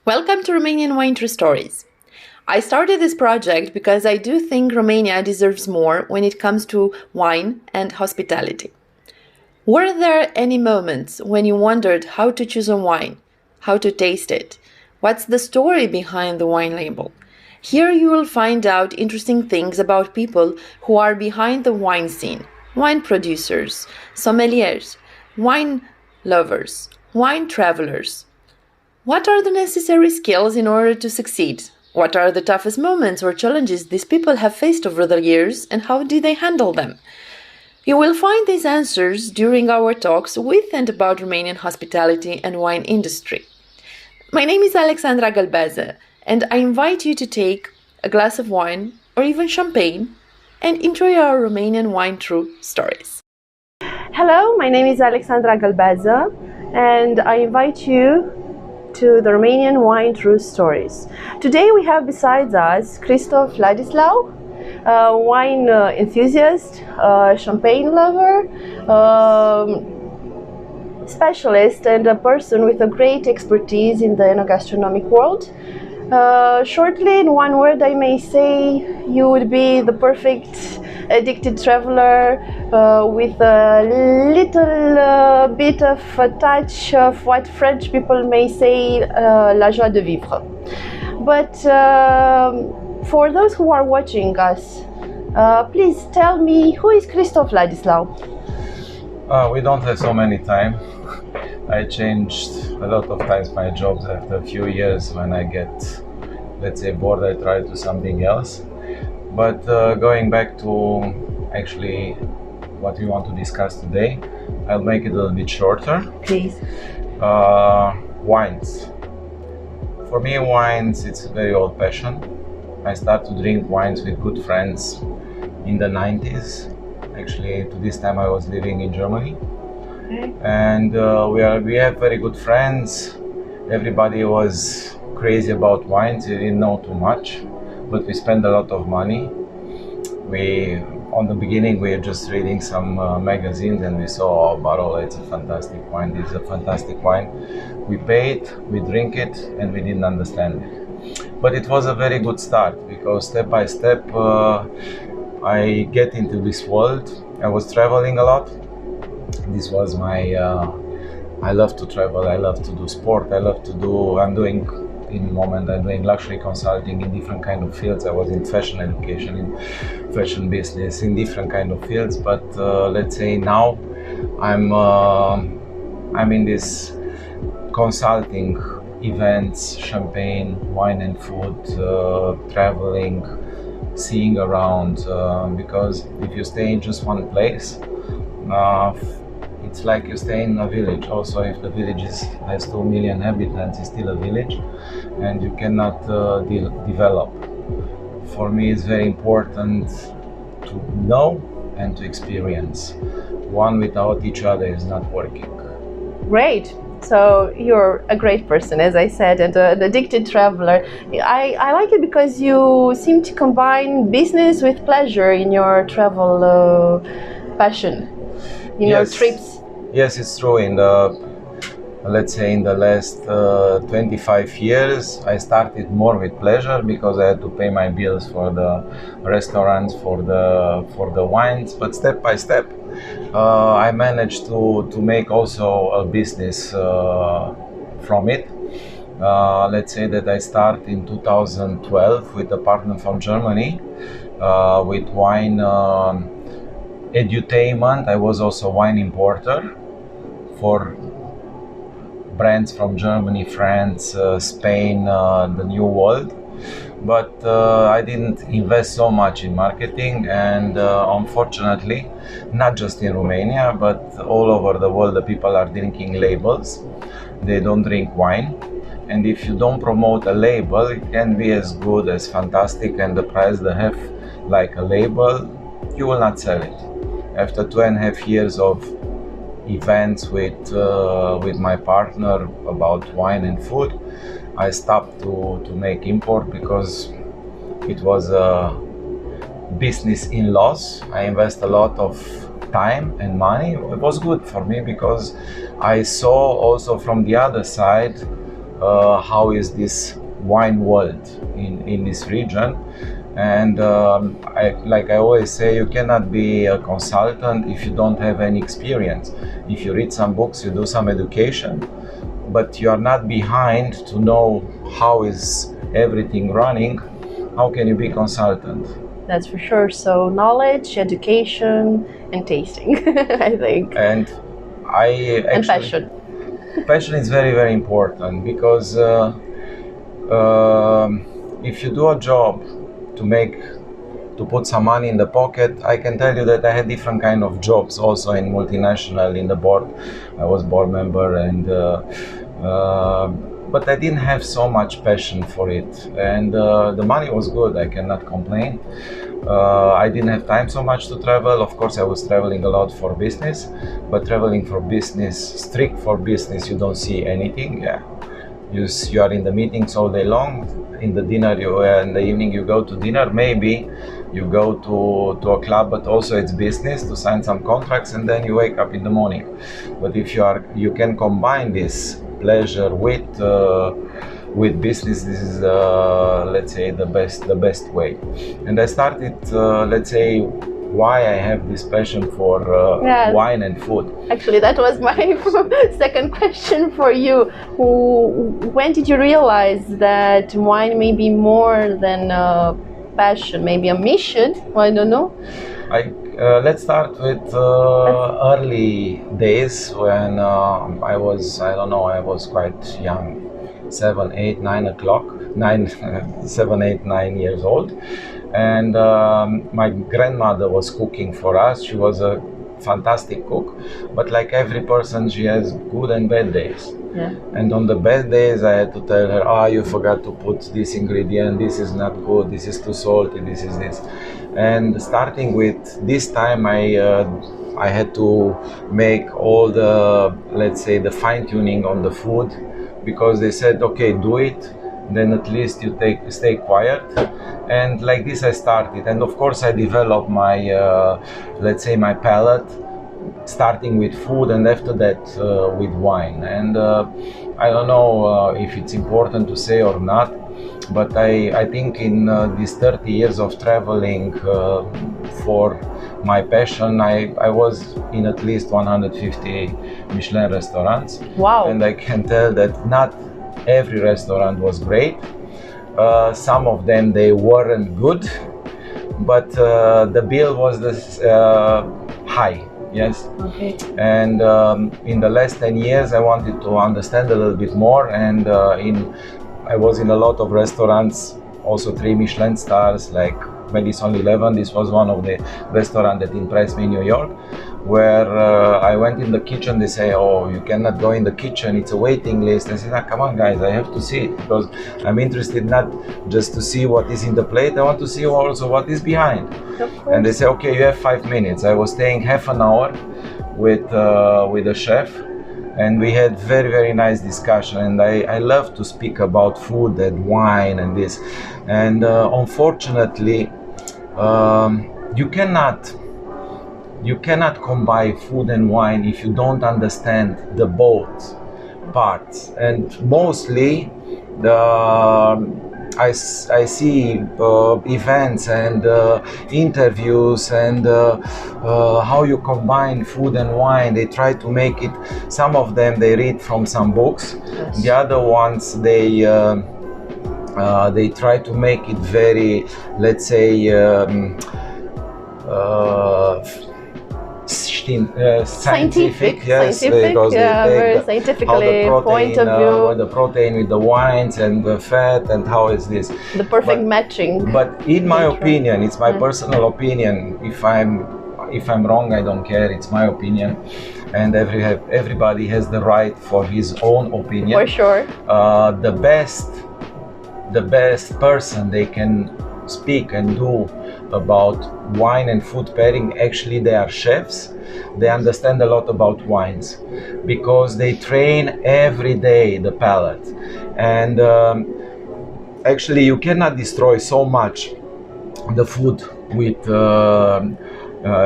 Welcome to Romanian Wine True Stories. I started this project because I do think Romania deserves more when it comes to wine and hospitality. Were there any moments when you wondered how to choose a wine, how to taste it, what's the story behind the wine label? Here you will find out interesting things about people who are behind the wine scene, wine producers, sommeliers, wine lovers, wine travelers. What are the necessary skills in order to succeed? What are the toughest moments or challenges these people have faced over the years, and how did they handle them? You will find these answers during our talks with and about Romanian hospitality and wine industry. My name is Alexandra Galbeza, and I invite you to take a glass of wine or even champagne and enjoy our Romanian Wine True Stories. Hello, my name is Alexandra Galbeza, and I invite you to the Romanian Wine True Stories. Today we have besides us Kristof Ladislau, a wine enthusiast, champagne lover, specialist, and a person with a great expertise in the enogastronomic world. Shortly, in one word, I may say you would be the perfect addicted traveler with a little bit of a touch of what French people may say la joie de vivre. But for those who are watching us, please tell me, who is Kristof Ladislau? We don't have so many time. I changed a lot of times my jobs after a few years. When I get, let's say, bored, I try to do something else. But going back to actually what we want to discuss today, I'll make it a little bit shorter. Please. Wines. For me, wines, it's a very old passion. I started to drink wines with good friends in the 90s. Actually, to this time I was living in Germany. Okay. And we have very good friends. Everybody was crazy about wines. They didn't know too much, but we spent a lot of money. On the beginning, we were just reading some magazines, and we saw, oh, Barolo, it's a fantastic wine. This is a fantastic wine. We paid, we drink it, and we didn't understand it. But it was a very good start, because step by step, I get into this world. I was traveling a lot. This was my, I love to travel, I love to do sport, I'm doing luxury consulting in different kind of fields. I was in fashion education, in fashion business, in different kind of fields. But let's say now I'm in this consulting events, champagne, wine and food, traveling, seeing around, because if you stay in just one place, it's like you stay in a village. Also, if the village has 2 million inhabitants, it's still a village, and you cannot develop. For me, it's very important to know and to experience. One without each other is not working. Great. So you're a great person, as I said, and an addicted traveler. I like it because you seem to combine business with pleasure in your travel passion, in your trips. Yes, it's true. In the, let's say, in the last 25 years, I started more with pleasure because I had to pay my bills for the restaurants, for the wines. But step by step, I managed to make also a business from it. Let's say that I started in 2012 with a partner from Germany with wine edutainment. I was also wine importer for brands from Germany, France, Spain, the New World. But I didn't invest so much in marketing, and unfortunately, not just in Romania, but all over the world, the people are drinking labels. They don't drink wine. And if you don't promote a label, it can be as good, as fantastic, and the price they have like a label, you will not sell it. After 2.5 years of events with my partner about wine and food, I stopped to make import because it was a business in loss. I invest a lot of time and money. It was good for me because I saw also from the other side how is this wine world in this region. And like I always say, you cannot be a consultant if you don't have any experience. If you read some books, you do some education, but you are not behind to know how is everything running, how can you be consultant? That's for sure. So knowledge, education, and tasting, I think. And passion. Passion is very, very important, because if you do a job to put some money in the pocket, I can tell you that I had different kind of jobs also in multinational. In the board, I was board member, and but I didn't have so much passion for it, and the money was good, I cannot complain. I didn't have time so much to travel. Of course, I was traveling a lot for business, but traveling for business, strict for business, you don't see anything. Yeah, you are in the meetings all day long. In the dinner, in the evening you go to dinner. Maybe you go to a club, but also it's business, to sign some contracts, and then you wake up in the morning. But if you can combine this pleasure with business, this is let's say the best way. And I started let's say why I have this passion for wine and food. Actually, that was my second question for you. When did you realize that wine may be more than a passion, maybe a mission? I don't know. Let's start with early days when I was quite young, 7, 8, 9 years old. And my grandmother was cooking for us. She was a fantastic cook, but like every person, she has good and bad days. Yeah. And on the bad days, I had to tell her, you forgot to put this ingredient, this is not good, this is too salty, this is this. And starting with this time, I had to make all the, let's say, the fine-tuning on the food, because they said, okay, do it, then at least you stay quiet. And like this I started, and of course I developed my let's say my palate, starting with food, and after that with wine. And I don't know if it's important to say or not, but I think in these 30 years of traveling for my passion, I was in at least 150 Michelin restaurants. Wow. And I can tell that not every restaurant was great. Some of them, they weren't good, but the bill was high. Yes. Okay. And in the last 10 years, I wanted to understand a little bit more, and I was in a lot of restaurants, also 3 Michelin stars, like Madison 11. This was one of the restaurants that impressed me in New York, where I went in the kitchen. They say, you cannot go in the kitchen, it's a waiting list. I said, come on guys, I have to see it, because I'm interested not just to see what is in the plate, I want to see also what is behind. And they say, okay, you have 5 minutes. I was staying half an hour with the chef, and we had very, very nice discussion. And I love to speak about food and wine and this. And unfortunately, you cannot combine food and wine if you don't understand the both parts. And mostly I see events and interviews and how you combine food and wine. They try to make it, some of them they read from some books. Yes. The other ones they try to make it very, let's say, scientific, yes, because very scientifically point of view, the protein with the wines and the fat, and how is this the perfect matching. But in my opinion, it's my personal opinion. If I'm wrong, I don't care. It's my opinion, and everybody has the right for his own opinion. For sure. The best person they can speak and do about wine and food pairing, actually they are chefs. They understand a lot about wines, because they train every day the palate. And actually you cannot destroy so much the food with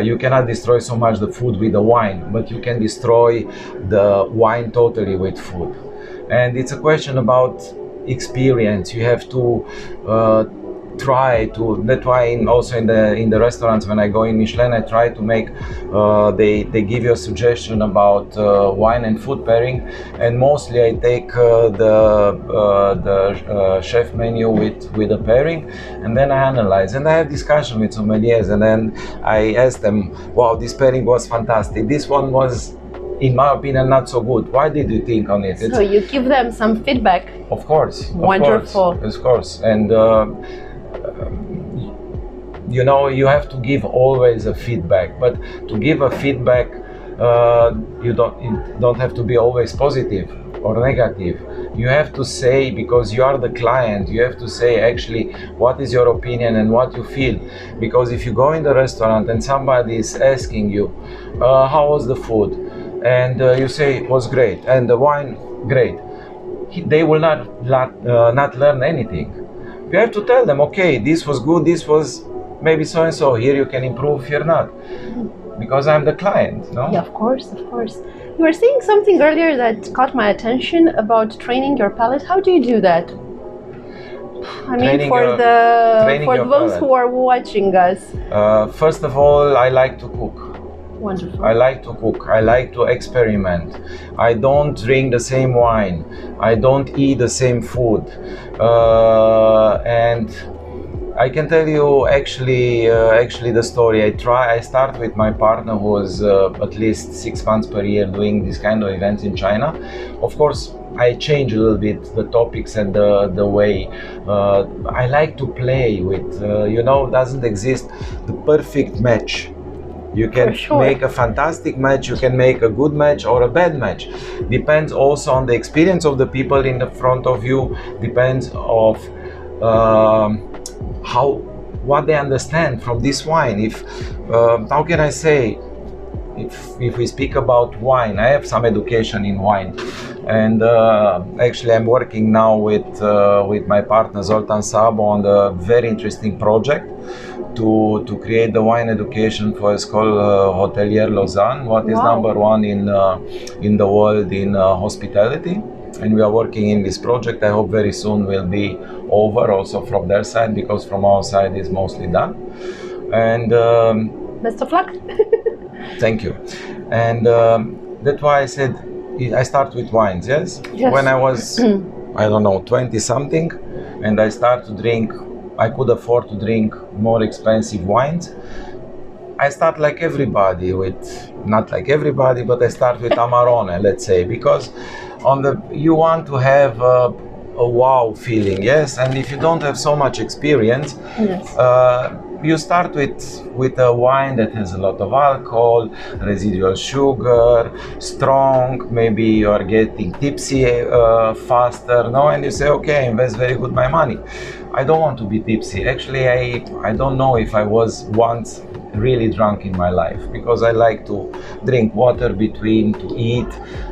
you cannot destroy so much the food with the wine, but you can destroy the wine totally with food. And it's a question about experience. You have to try to. That's why also in the restaurants, when I go in Michelin, I try to make. They give you a suggestion about wine and food pairing, and mostly I take the chef menu with a pairing, and then I analyze and I have discussion with sommeliers, and then I ask them, "Wow, this pairing was fantastic. This one was, in my opinion, not so good. Why did you think on it?" So you give them some feedback. Of course. Wonderful. Of course. And you know, you have to give always a feedback, but to give a feedback, you don't have to be always positive or negative. You have to say, because you are the client, you have to say actually what is your opinion and what you feel. Because if you go in the restaurant and somebody is asking you, how was the food? And you say it was great, and the wine great, they will not learn anything. You have to tell them, okay, this was good, this was maybe so and so, here you can improve, here not, because I'm the client, no? Yeah, of course, of course. You were saying something earlier that caught my attention about training your palate. How do you do that? I mean, for those who are watching us. First of all, I like to cook. Wonderful. I like to cook. I like to experiment. I don't drink the same wine. I don't eat the same food. And I can tell you actually the story. I start with my partner, who was at least 6 months per year doing this kind of events in China. Of course, I change a little bit the topics and the way. I like to play with, doesn't exist the perfect match. You can make a fantastic match, you can make a good match or a bad match. Depends also on the experience of the people in the front of you, depends of what they understand from this wine. If how can I say, if we speak about wine, I have some education in wine, and actually I'm working now with my partner Zoltan Sabo on a very interesting project to create the wine education for a school Hotelier Lausanne, what is number one in the world in hospitality. And we are working in this project. I hope very soon will be over also from their side, because from our side is mostly done. And best of luck. Thank you. And that's why I said I start with wines. Yes. When I was I don't know 20 something, and I start to drink, I could afford to drink more expensive wines. I start like everybody not like everybody, but I start with Amarone, let's say, because you want to have a wow feeling, yes. And if you don't have so much experience, you start with a wine that has a lot of alcohol, residual sugar, strong. Maybe you are getting tipsy faster, no? And you say, okay, I invest very good my money. I don't want to be tipsy. Actually, I don't know if I was once really drunk in my life, because I like to drink water between, to eat,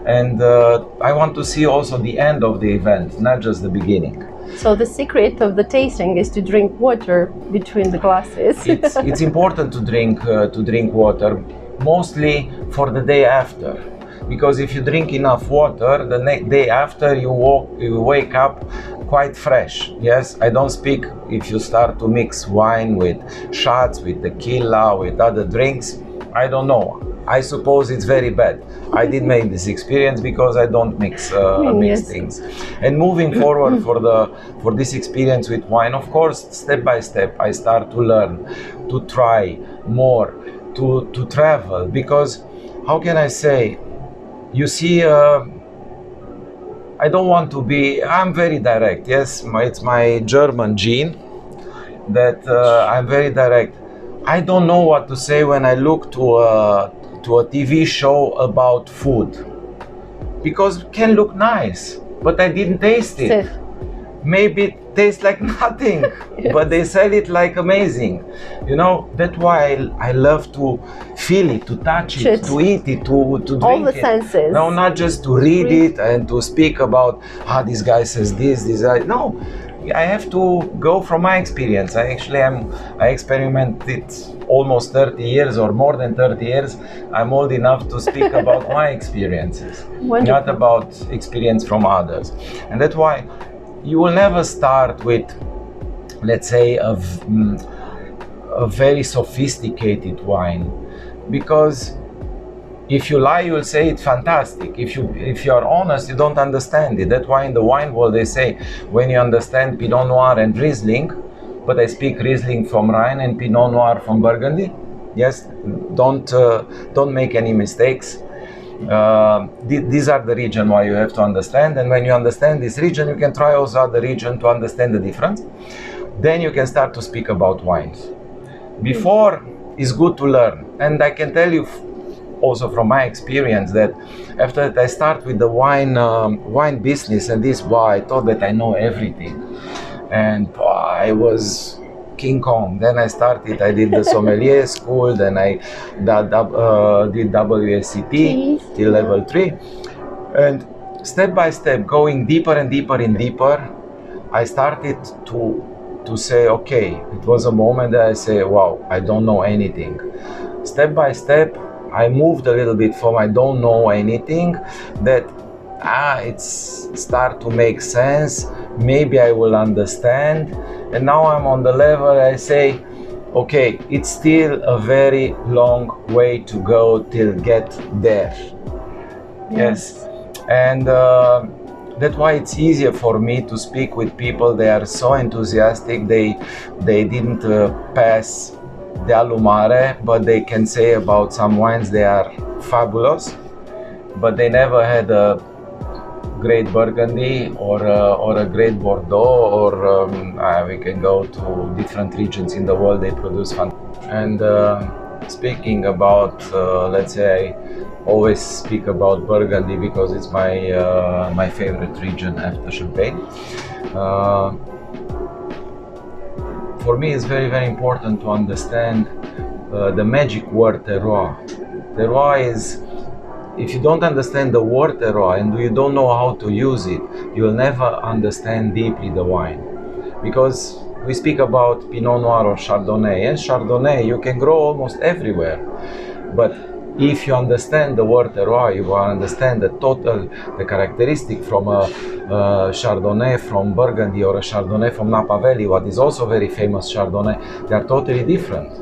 and I want to see also the end of the event, not just the beginning. So the secret of the tasting is to drink water between the glasses. It's important to drink water, mostly for the day after, because if you drink enough water, the next day after you wake up quite fresh. Yes, I don't speak if you start to mix wine with shots, with tequila, with other drinks. I don't know. I suppose it's very bad. I did make this experience because I don't mix things. And moving forward for this experience with wine, of course, step by step, I start to learn, to try more, to travel. Because how can I say? You see. I don't want to be, I'm very direct, yes, it's my German gene that I'm very direct. I don't know what to say when I look to a TV show about food, because it can look nice, but I didn't taste it. Maybe it tastes like nothing, but they sell it like amazing. That's why I love to feel it, to touch it, to eat it, to drink it. All the senses. No, not just to read it and to speak about, this guy says this guy. No, I have to go from my experience. I experimented almost 30 years or more than 30 years. I'm old enough to speak about my experiences, Wonderful. not about experience from others. And that's why you will never start with, let's say, a very sophisticated wine, because if you lie, you will say it's fantastic. If you are honest, you don't understand it. That's why in the wine world they say, when you understand Pinot Noir and Riesling, but I speak Riesling from Rhine and Pinot Noir from Burgundy. Yes, don't make any mistakes. These are the region why you have to understand, and when you understand this region, you can try also other region to understand the difference. Then you can start to speak about wines. Before, it's good to learn, and I can tell you also from my experience that after that I start with the wine business, and I thought that I know everything, and I was King Kong. Then I did the sommelier school, then I did WSET till level 3, and step by step, going deeper and deeper and deeper, I started to say, okay, it was a moment that I say, wow, I don't know anything. Step by step, I moved a little bit from I don't know anything, that it's start to make sense, maybe I will understand, and now I'm on the level I say, okay, it's still a very long way to go till get there. Yes. And that's why it's easier for me to speak with people. They are so enthusiastic, they didn't pass the Alumare, but they can say about some wines they are fabulous, but they never had a great Burgundy or a great Bordeaux, or we can go to different regions in the world, they produce fun. And speaking about, let's say, I always speak about Burgundy because it's my favorite region after Champagne. For me, it's very, very important to understand the magic word terroir. Terroir is, if you don't understand the word terroir and you don't know how to use it, you will never understand deeply the wine. Because we speak about Pinot Noir or Chardonnay. Yes, Chardonnay you can grow almost everywhere, but if you understand the word terroir, you will understand the characteristic from a Chardonnay from Burgundy or a Chardonnay from Napa Valley, what is also very famous Chardonnay. They are totally different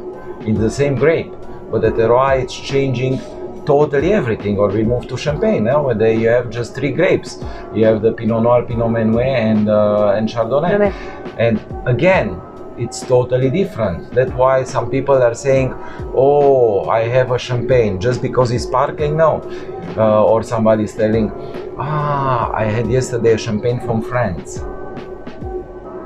in the same grape, but the terroir is changing totally everything. Or we move to Champagne, where you have just 3 grapes. You have the Pinot Noir, Pinot Meunier, and Chardonnay. And again, it's totally different. That's why some people are saying, oh, I have a Champagne just because it's sparkling. No. Or somebody is telling, I had yesterday a Champagne from France.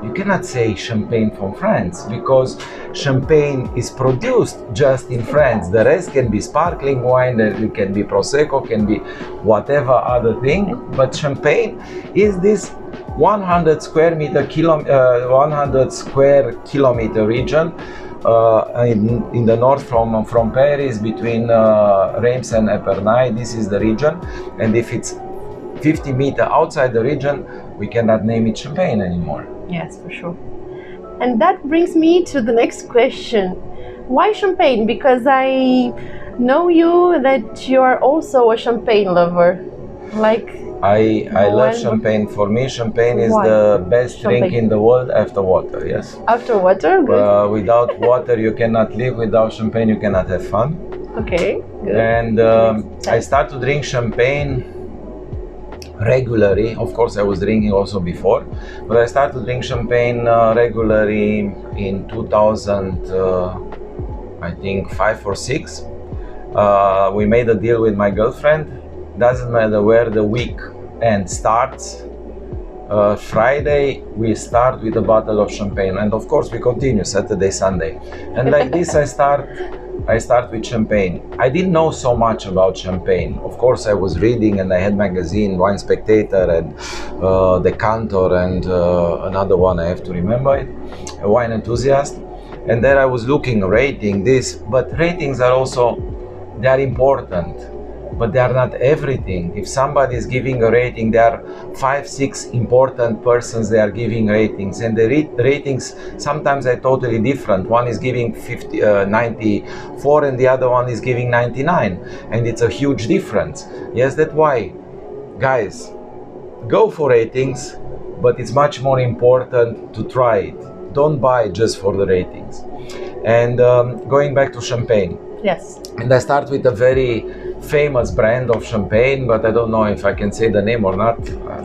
You cannot say Champagne from France, because Champagne is produced just in France. The rest can be sparkling wine, it can be Prosecco, can be whatever other thing, but Champagne is this 100 square kilometer region in the north from Paris, between Reims and Epernay. This is the region, and if it's 50 meters outside the region, we cannot name it Champagne anymore. Yes, for sure. And that brings me to the next question. Why Champagne? Because I know you that you are also a Champagne lover. I love Champagne. For me, Champagne is the best drink in the world after water, yes. After water? Good. Without water you cannot live, without Champagne you cannot have fun. Okay, good. And I start to drink Champagne regularly. Of course, I was drinking also before, but I started to drink Champagne regularly in 2000, I think 5 or 6. We made a deal with my girlfriend. Doesn't matter where the weekend starts. Friday we start with a bottle of Champagne, and of course we continue Saturday, Sunday, and like this I start with Champagne. I didn't know so much about Champagne. Of course, I was reading, and I had magazine, Wine Spectator, and Decanter, and another one I have to remember it, a Wine Enthusiast. And there I was looking, rating this, but ratings are also, they are important. but they are not everything. If somebody is giving a rating, there are 5-6 important persons they are giving ratings, and the ratings sometimes are totally different. One is giving 94 and the other one is giving 99, and it's a huge difference. Yes, that's why, guys, go for ratings, but it's much more important to try it. Don't buy just for the ratings. And going back to champagne. Yes. And I start with a very famous brand of champagne, but I don't know if I can say the name or not.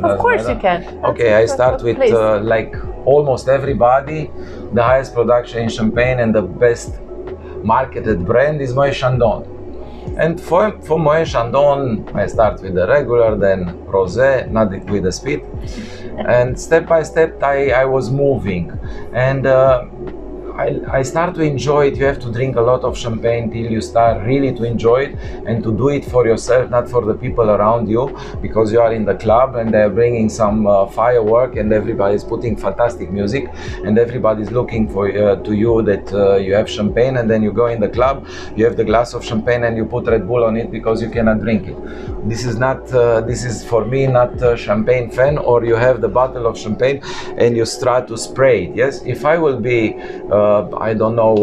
Of course you can. Okay, I start with like almost everybody. The highest production in champagne and the best marketed brand is Moët Chandon. And for Moët Chandon, I start with the regular, then rosé, not with the speed. And step by step, I was moving. And I start to enjoy it. You have to drink a lot of champagne till you start really to enjoy it, and to do it for yourself, not for the people around you, because you are in the club and they're bringing some firework and everybody's putting fantastic music and everybody's looking for to you that you have champagne, and then you go in the club, you have the glass of champagne and you put Red Bull on it because you cannot drink it. This is not, this is for me not a champagne fan. Or you have the bottle of champagne and you start to spray it. Yes, if I will be I don't know,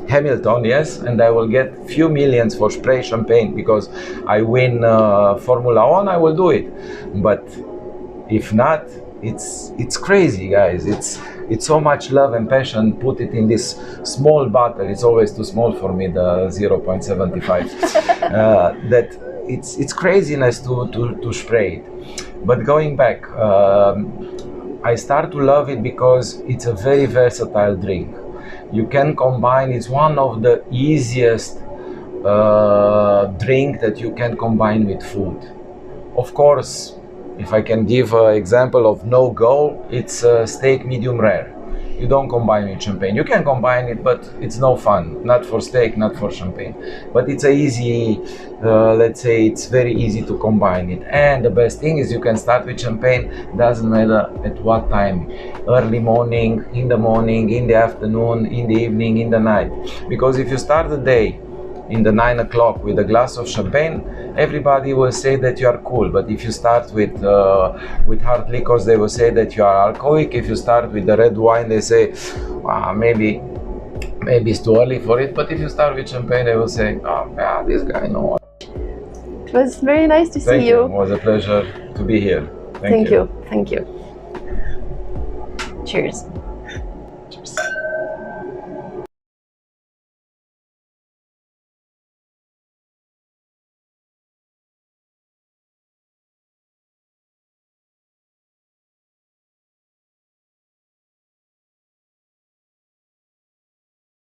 Hamilton, yes, and I will get few millions for spray champagne because I win Formula 1, I will do it. But if not, it's crazy, guys. It's so much love and passion. Put it in this small bottle. It's always too small for me, the 0.75. That it's craziness to spray it. But going back, I start to love it because it's a very versatile drink. You can combine, it's one of the easiest drink that you can combine with food. Of course, if I can give an example of no-go, it's steak medium rare. You don't combine with champagne. You can combine it, but it's no fun. Not for steak, not for champagne. But it's a easy, let's say it's very easy to combine it. And the best thing is you can start with champagne, doesn't matter at what time. Early morning, in the afternoon, in the evening, in the night. Because if you start the day in the 9 o'clock with a glass of champagne, everybody will say that you are cool. But if you start with hard liquors, they will say that you are alcoholic. If you start with the red wine, they say maybe it's too early for it. But if you start with champagne, they will say, oh yeah, this guy knows. It was very nice to see you. It was a pleasure to be here. Thank you. Thank you. Cheers.